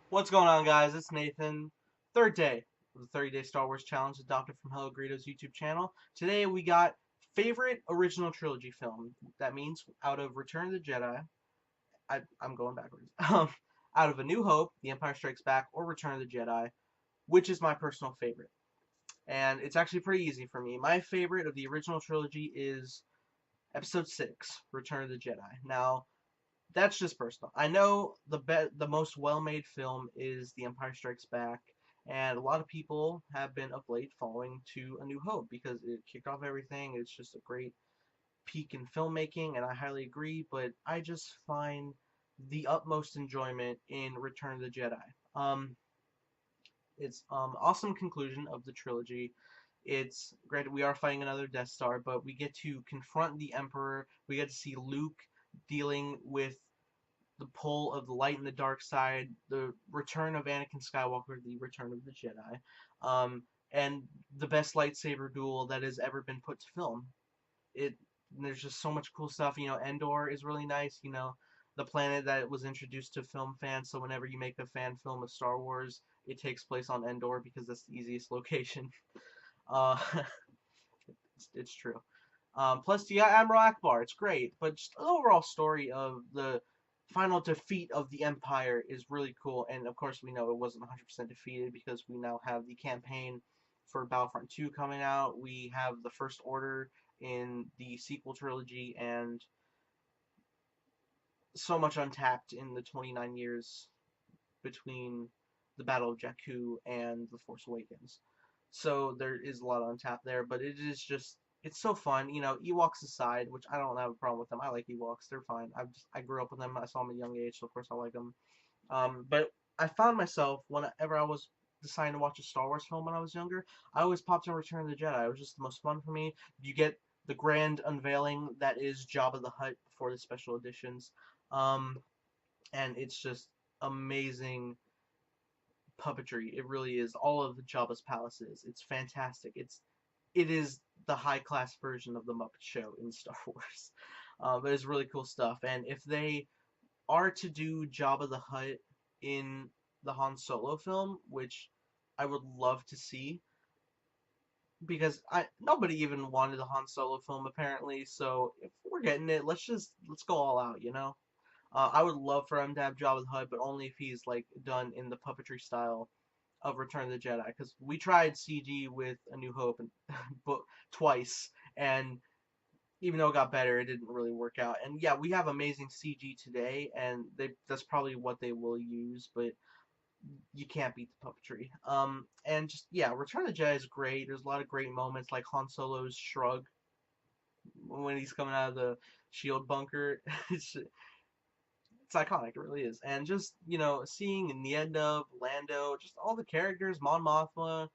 What's going on, guys? It's Nathan. Third day of the 30-day Star Wars Challenge, adopted from Hello Greedo's YouTube channel. Today we got favorite original trilogy film. That means out of Return of the Jedi, I'm going backwards. Out of A New Hope, The Empire Strikes Back, or Return of the Jedi, which is my personal favorite. And it's actually pretty easy for me. My favorite of the original trilogy is Episode 6, Return of the Jedi. Now, that's just personal. I know the most well-made film is The Empire Strikes Back, and a lot of people have been of late following to A New Hope because it kicked off everything. It's just a great peak in filmmaking, and I highly agree. But I just find the utmost enjoyment in Return of the Jedi. It's awesome conclusion of the trilogy. It's granted we are fighting another Death Star, but we get to confront the Emperor. We get to see Luke dealing with the pull of the light and the dark side, the return of Anakin Skywalker, the return of the Jedi, and the best lightsaber duel that has ever been put to film. It There's just so much cool stuff. Endor is really nice. The planet that was introduced to film fans. So whenever you make a fan film of Star Wars, it takes place on Endor because that's the easiest location. Uh, it's true. Plus, you got Admiral Akbar. It's great, but just the overall story of the final defeat of the Empire is really cool. And of course, we know it wasn't 100% defeated because we now have the campaign for Battlefront 2 coming out. We have the First Order in the sequel trilogy, and so much untapped in the 29 years between the Battle of Jakku and The Force Awakens. So there is a lot on tap there, but it's so fun. Ewoks aside, which I don't have a problem with them. I like Ewoks; they're fine. I grew up with them. I saw them at a young age, so of course I like them. But I found myself whenever I was deciding to watch a Star Wars film when I was younger, I always popped in Return of the Jedi. It was just the most fun for me. You get the grand unveiling that is Jabba the Hutt before the special editions, um, and it's just amazing puppetry. It really is. All of the Jabba's palaces. It's fantastic. It is the high class version of the Muppet Show in Star Wars. But it's really cool stuff. And if they are to do Jabba the Hutt in the Han Solo film, which I would love to see, because I nobody even wanted the Han Solo film apparently. So if we're getting it, let's go all out. I would love for him to have Jabba the Hutt, but only if he's like done in the puppetry style of Return of the Jedi, because we tried CG with A New Hope and but twice, and even though it got better, it didn't really work out. And yeah, we have amazing CG today, and that's probably what they will use, but you can't beat the puppetry. And just yeah, Return of the Jedi is great. There's a lot of great moments like Han Solo's shrug when he's coming out of the shield bunker. It's iconic, it really is. And just, seeing Nienda, Lando, just all the characters, Mon Mothma,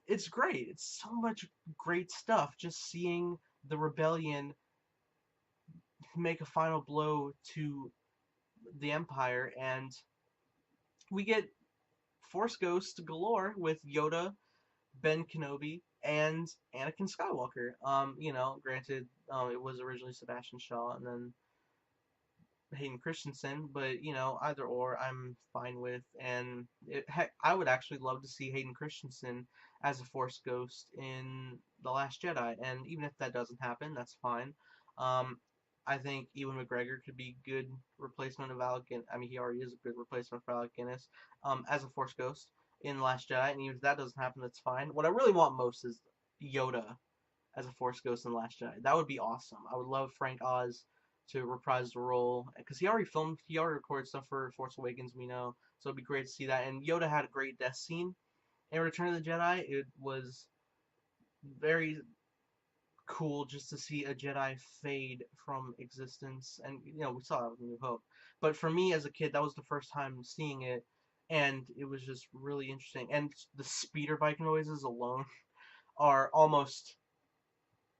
it's great. It's so much great stuff. Just seeing the rebellion make a final blow to the Empire, and we get Force Ghost galore with Yoda, Ben Kenobi, and Anakin Skywalker. Granted, it was originally Sebastian Shaw and then Hayden Christensen, but either or I'm fine with. And heck, I would actually love to see Hayden Christensen as a Force Ghost in The Last Jedi. And even if that doesn't happen, that's fine. Um, I think Ewan McGregor could be a good replacement of Alec Guinness. I mean, he already is a good replacement for Alec Guinness as a Force Ghost in The Last Jedi. And even if that doesn't happen, that's fine. What I really want most is Yoda as a Force Ghost in The Last Jedi. That would be awesome. I would love Frank Oz to reprise the role because he already recorded stuff for Force Awakens. We know, so it'd be great to see that. And Yoda had a great death scene in Return of the Jedi. It was very cool just to see a Jedi fade from existence, and we saw that with New Hope. But for me as a kid, that was the first time seeing it, and it was just really interesting. And the speeder bike noises alone are almost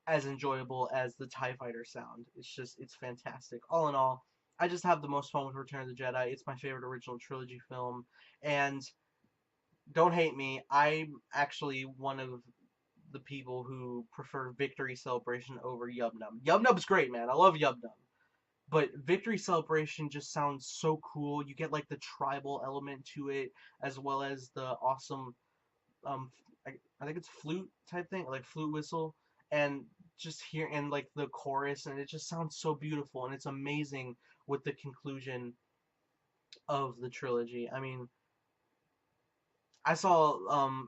as enjoyable as the TIE fighter sound. It's fantastic. All in all, I just have the most fun with Return of the Jedi. It's my favorite original trilogy film. And don't hate me, I'm actually one of the people who prefer Victory Celebration over Yub Nub. Yub Nub's great, man. I love Yub Nub. But Victory Celebration just sounds so cool. You get like the tribal element to it, as well as the awesome um I think it's flute type thing, like flute whistle, and just hear and like the chorus, and it just sounds so beautiful, and it's amazing with the conclusion of the trilogy. I mean, I saw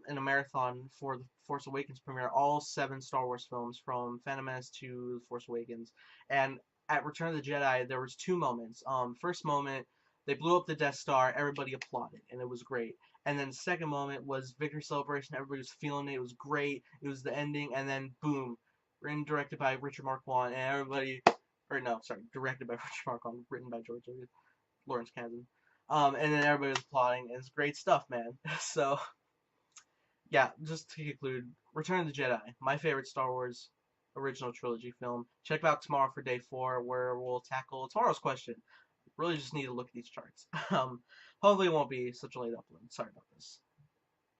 in a marathon for the Force Awakens premiere all seven Star Wars films from Phantom Menace to The Force Awakens, and at Return of the Jedi there was two moments. First moment, they blew up the Death Star, everybody applauded, and it was great. And then the second moment was Victory Celebration, everybody was feeling it, it was great, it was the ending, and then boom, written directed by Richard Marquand, and everybody, or no, sorry, directed by Richard Marquand, written by George Lucas, Lawrence Kasdan. And then everybody was applauding. And it's great stuff, man. So yeah, just to conclude, Return of the Jedi, my favorite Star Wars original trilogy film. Check out tomorrow for day 4, where we'll tackle tomorrow's question. Really just need to look at these charts. Hopefully it won't be such a late upload. Sorry about this.